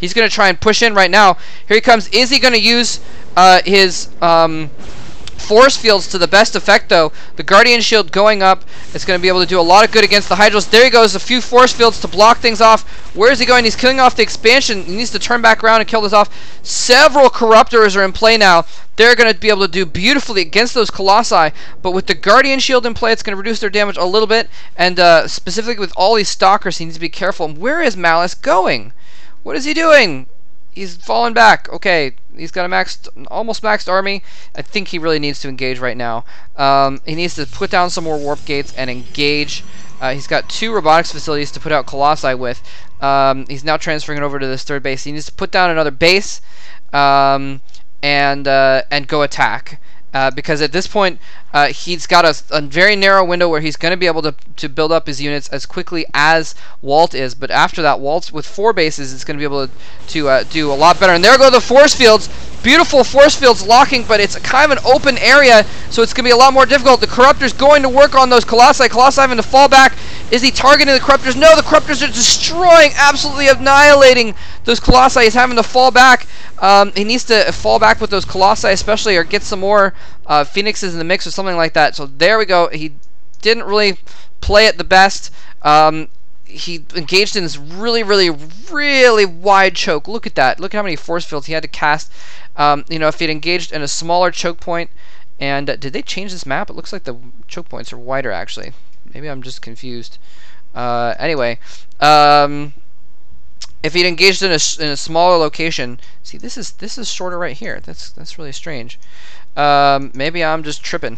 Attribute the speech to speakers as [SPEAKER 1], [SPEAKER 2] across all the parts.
[SPEAKER 1] He's going to try and push in right now. Here he comes. Is he going to use his force fields to the best effect, though? The Guardian Shield going up. It's going to be able to do a lot of good against the Hydros. There he goes. A few force fields to block things off. Where is he going? He's killing off the expansion. He needs to turn back around and kill this off. Several Corruptors are in play now. They're going to be able to do beautifully against those Colossi, but with the Guardian Shield in play, it's going to reduce their damage a little bit, and specifically with all these Stalkers, he needs to be careful. Where is Malice going? What is he doing? He's fallen back. Okay, he's got a almost maxed army. I think he really needs to engage right now. He needs to put down some more warp gates and engage. He's got 2 robotics facilities to put out Colossi with. He's now transferring it over to this 3rd base. He needs to put down another base. And go attack, because at this point he's got a very narrow window where he's going to be able to build up his units as quickly as Walt is. But after that, Walt with 4 bases is going to be able to do a lot better. And there go the force fields. Beautiful force fields locking, but it's kind of an open area, so it's going to be a lot more difficult. The Corruptor's going to work on those Colossi. Colossi having to fall back. Is he targeting the Corruptors? No, the Corruptors are destroying, absolutely annihilating those Colossi. He's having to fall back. He needs to fall back with those Colossi especially, or get some more Phoenixes in the mix or something like that. So there we go. He didn't really play it the best. He engaged in this really, really, really wide choke. Look at that. Look at how many force fields he had to cast. You know, if he'd engaged in a smaller choke point, and did they change this map? It looks like the choke points are wider, actually. Maybe I'm just confused. Anyway, if he'd engaged in a smaller location, see, this is shorter right here. That's really strange. Maybe I'm just tripping.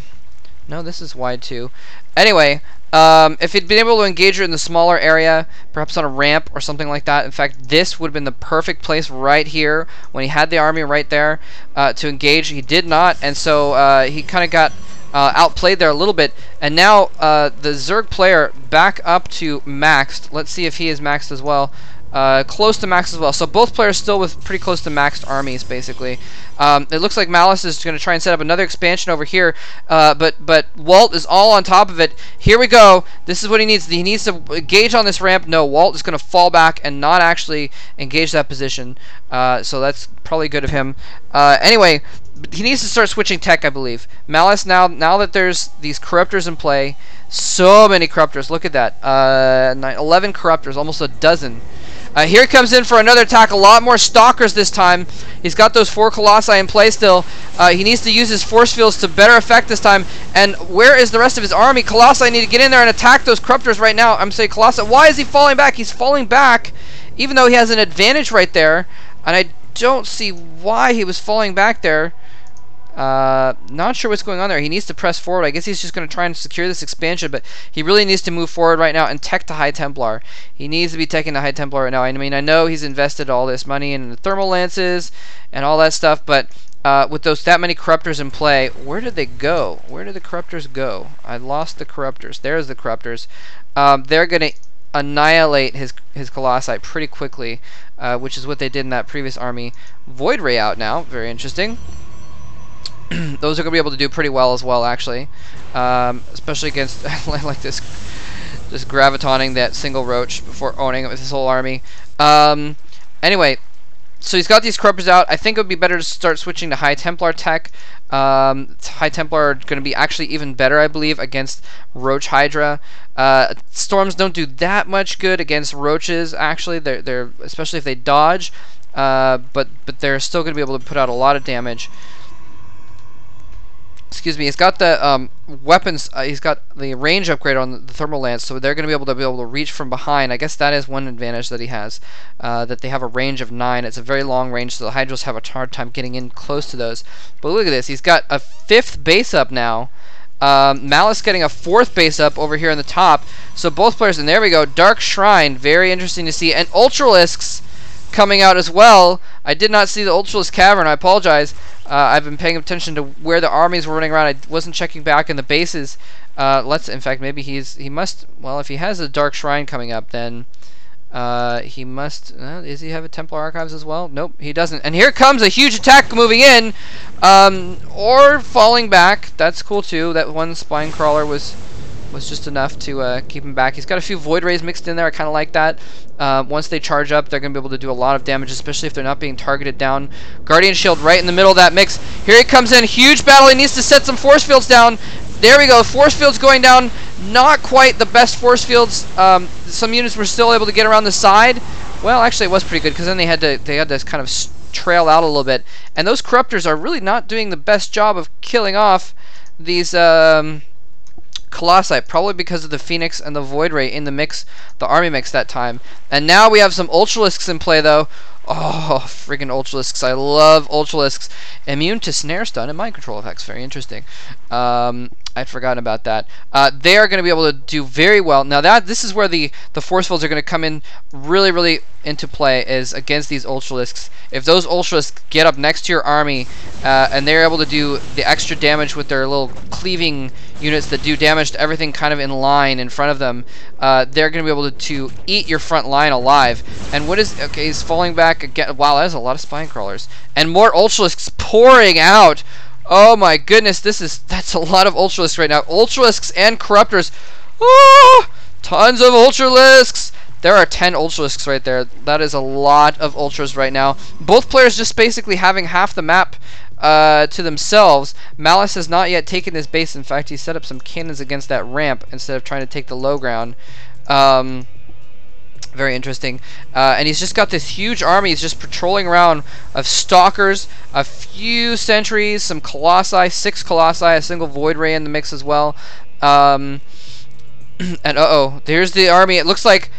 [SPEAKER 1] No, this is wide too. Anyway, if he'd been able to engage her in the smaller area, perhaps on a ramp or something like that. In fact, this would have been the perfect place right here when he had the army right there to engage. He did not, and so he kind of got outplayed there a little bit. And now the Zerg player back up to maxed. Let's see if he is maxed as well. Close to max as well. So both players still with pretty close to maxed armies, basically. It looks like Malice is going to try and set up another expansion over here, but Walt is all on top of it. Here we go. This is what he needs. He needs to engage on this ramp. No, Walt is going to fall back and not actually engage that position. So that's probably good of him. Anyway, he needs to start switching tech, I believe. Malice, now that there's these Corruptors in play, so many Corruptors. Look at that. 11 Corruptors, almost a dozen. Here he comes in for another attack. A lot more Stalkers this time. He's got those 4 Colossi in play still. He needs to use his force fields to better effect this time. And where is the rest of his army? Colossi need to get in there and attack those Corruptors right now. I'm saying Colossi. Why is he falling back? He's falling back even though he has an advantage right there. And I don't see why he was falling back there. Not sure what's going on there. He needs to press forward. I guess he's just going to try and secure this expansion, but he really needs to move forward right now and tech the High Templar. He needs to be teching the High Templar right now. I mean, I know he's invested all this money in the thermal lances and all that stuff, but with that many Corruptors in play, where did they go? Where did the Corruptors go? I lost the Corruptors. There's the Corruptors. They're going to annihilate his Colossi pretty quickly, which is what they did in that previous army. Void Ray out now. Very interesting. Those are going to be able to do pretty well as well, actually, especially against like this gravitoning that single roach before owning it with his whole army. Anyway, so he's got these Corruptors out. I think it would be better to start switching to High Templar tech. High Templar are going to be actually even better, I believe, against Roach Hydra. Storms don't do that much good against roaches. Actually, they're especially if they dodge, but they're still going to be able to put out a lot of damage. Excuse me. He's got the weapons. He's got the range upgrade on the thermal lance, so they're going to be able to reach from behind. I guess that is one advantage that he has, that they have a range of 9. It's a very long range, so the Hydras have a hard time getting in close to those. But look at this. He's got a 5th base up now. Malice getting a 4th base up over here on the top. So both players, and there we go. Dark Shrine, very interesting to see, and Ultralisks coming out as well. I did not see the Ultralisk Cavern. I apologize. I've been paying attention to where the armies were running around. I wasn't checking back in the bases. In fact, maybe he must, well, if he has a Dark Shrine coming up, then he must, does he have a Templar Archives as well? Nope, he doesn't. And here comes a huge attack moving in, or falling back. That's cool too. That one Spine Crawler was was just enough to keep him back. He's got a few Void Rays mixed in there. I kind of like that. Once they charge up, they're going to be able to do a lot of damage, especially if they're not being targeted down. Guardian Shield right in the middle of that mix. Here he comes in. Huge battle. He needs to set some force fields down. There we go. Force fields going down. Not quite the best force fields. Some units were still able to get around the side. Well, actually, it was pretty good because then they had to kind of trail out a little bit. And those Corruptors are really not doing the best job of killing off these Colossi, probably because of the Phoenix and the Void Ray in the mix, the army mix that time. And now we have some Ultralisks in play, though. Oh, friggin' Ultralisks. I love Ultralisks. Immune to snare stun and mind control effects. Very interesting. I'd forgotten about that. They are going to be able to do very well. Now this is where the force fields are going to come in really, really into play, is against these Ultralisks. If those Ultralisks get up next to your army and they're able to do the extra damage with their little cleaving units that do damage to everything kind of in line in front of them, they're going to be able to eat your front line alive. And what is... Okay, he's falling back again. Wow, that's a lot of spine crawlers. And more Ultralisks pouring out. Oh my goodness, that's a lot of Ultralisks right now. Ultralisks and Corruptors. Oh, tons of Ultralisks. There are 10 Ultralisks right there. That is a lot of Ultras right now. Both players just basically having half the map to themselves. Malice has not yet taken his base. In fact, he set up some cannons against that ramp instead of trying to take the low ground. Very interesting. And he's just got this huge army. He's just patrolling around of Stalkers, a few sentries, some Colossi, 6 Colossi, a single Void Ray in the mix as well. And there's the army. It looks like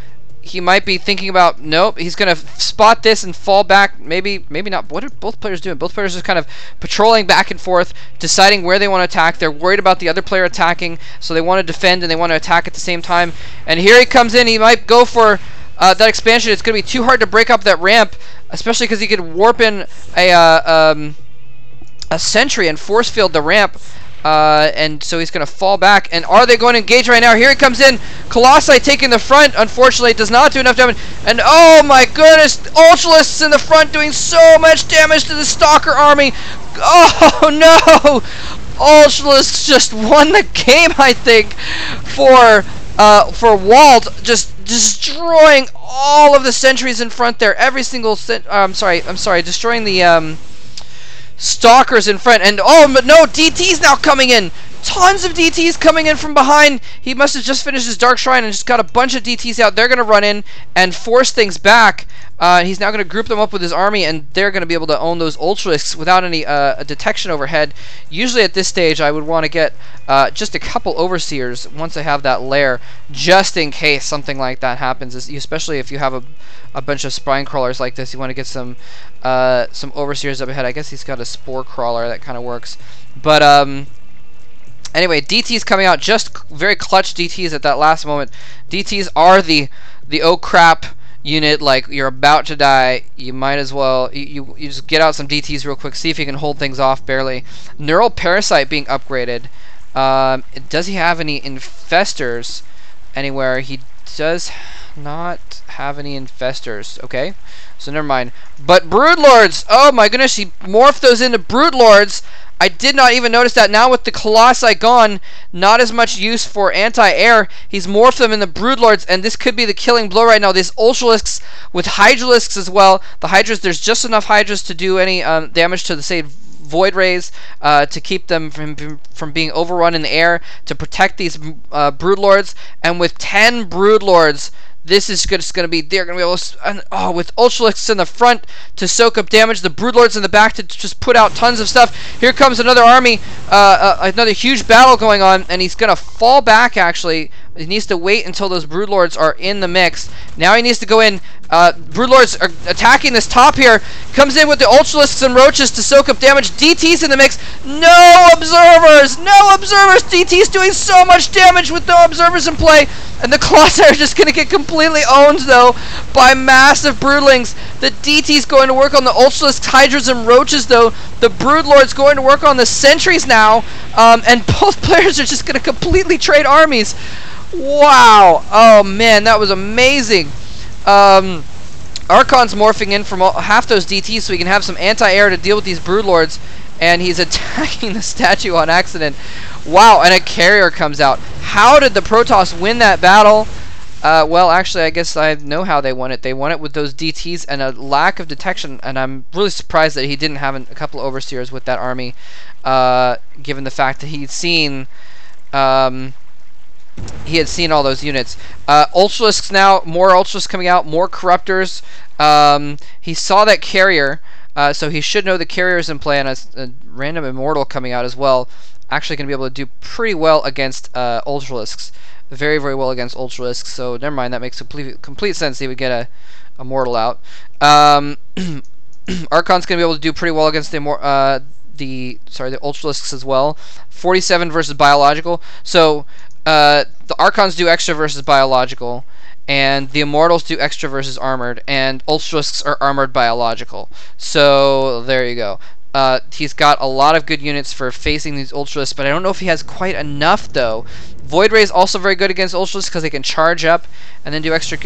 [SPEAKER 1] he might be thinking about, nope, he's going to spot this and fall back. Maybe not. What are both players doing? Both players are just kind of patrolling back and forth, deciding where they want to attack. They're worried about the other player attacking, so they want to defend and they want to attack at the same time. And here he comes in. He might go for that expansion. It's going to be too hard to break up that ramp, especially because he could warp in a sentry and force field the ramp. And so he's going to fall back. And are they going to engage right now? Here he comes in. Colossi taking the front. Unfortunately, it does not do enough damage. And oh my goodness, Ultralisks in the front doing so much damage to the Stalker army. Oh no! Ultralisks just won the game, I think, for Walt, just destroying all of the sentries in front there. Every single I'm sorry, destroying the Stalkers in front. And oh, but no, DT's now coming in. Tons of DTs coming in from behind. He must have just finished his Dark Shrine and just got a bunch of DTs out. They're going to run in and force things back. He's now going to group them up with his army, and they're going to be able to own those Ultralisks without any detection overhead. Usually at this stage, I would want to get just a couple Overseers once I have that lair, just in case something like that happens. Especially if you have a bunch of spine crawlers like this, you want to get some Overseers up ahead. I guess he's got a Spore Crawler that kind of works. But anyway, DTs coming out, just very clutch DTs at that last moment. DTs are the oh crap unit. Like, you're about to die, you might as well you just get out some DTs real quick, see if you can hold things off barely. Neural Parasite being upgraded. Does he have any infestors anywhere? He does not have any infestors. Okay, so never mind. But Broodlords, oh my goodness, he morphed those into Broodlords. I did not even notice that. Now with the Colossi gone, not as much use for anti-air. He's morphed them in the Broodlords, and this could be the killing blow right now. These Ultralisks with Hydralisks as well. The Hydras, there's just enough Hydras to do any damage to the, say, Void Rays, to keep them from being overrun in the air, to protect these Broodlords. And with 10 Broodlords, this is just going to be, they're going to be able to, with Ultralisks in the front to soak up damage, the Broodlords in the back to just put out tons of stuff. Here comes another army, another huge battle going on, and he's going to fall back, actually. He needs to wait until those Broodlords are in the mix. Now he needs to go in. Broodlords are attacking this top here. Comes in with the Ultralisks and Roaches to soak up damage. DT's in the mix. No observers! No observers! DT's doing so much damage with no observers in play. And the Colossi are just going to get completely owned, though, by massive Broodlings. The DT's going to work on the Ultralisks, Hydras, and Roaches, though. The Broodlord's going to work on the Sentries now. And both players are just going to completely trade armies. Wow. Oh, man, that was amazing. Archon's morphing in from half those DTs so he can have some anti-air to deal with these Broodlords, and he's attacking the statue on accident. Wow, and a carrier comes out. How did the Protoss win that battle? Well, actually, I guess I know how they won it. They won it with those DTs and a lack of detection, and I'm really surprised that he didn't have a couple of Overseers with that army, given the fact that he'd seen... he had seen all those units. Ultralisks now, more Ultralisks coming out, more Corruptors. He saw that carrier, so he should know the carrier's in play, and a random Immortal coming out as well. Actually going to be able to do pretty well against Ultralisks. Very, very well against Ultralisks, so never mind, that makes complete sense. He would get a Immortal out. Archon's going to be able to do pretty well against the Ultralisks as well. 47 versus biological. So the Archons do extra versus biological, and the Immortals do extra versus armored, and Ultralisks are armored biological. So there you go. He's got a lot of good units for facing these Ultralisks, but I don't know if he has quite enough though. Void Ray is also very good against Ultralisks because they can charge up and then do extra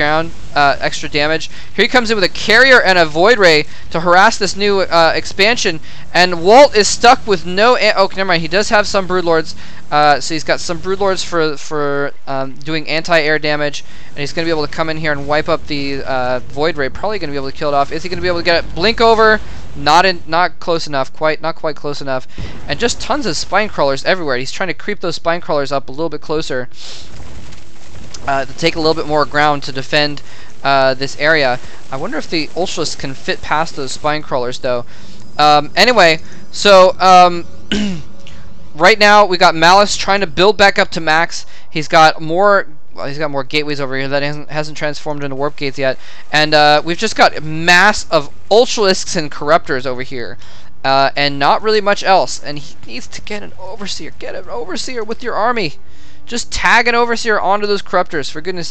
[SPEAKER 1] extra damage. Here he comes in with a carrier and a Void Ray to harass this new expansion, and Walt is stuck with no... oh, never mind. He does have some Broodlords, so he's got some Broodlords for doing anti-air damage, and he's going to be able to come in here and wipe up the Void Ray. Probably going to be able to kill it off. Is he going to be able to get it? Blink over. Not close enough. Not quite close enough. And just tons of spine crawlers everywhere. He's trying to creep those spine crawlers up a little bit closer to take a little bit more ground to defend this area. I wonder if the Ultralisks can fit past those spine crawlers though. Anyway, so right now we got Malice trying to build back up to max. He's got more gateways over here that hasn't transformed into warp gates yet, and we've just got mass of Ultralisks and Corruptors over here, and not really much else. And he needs to get an Overseer. Get an Overseer with your army. Just tag an Overseer onto those Corruptors, for goodness.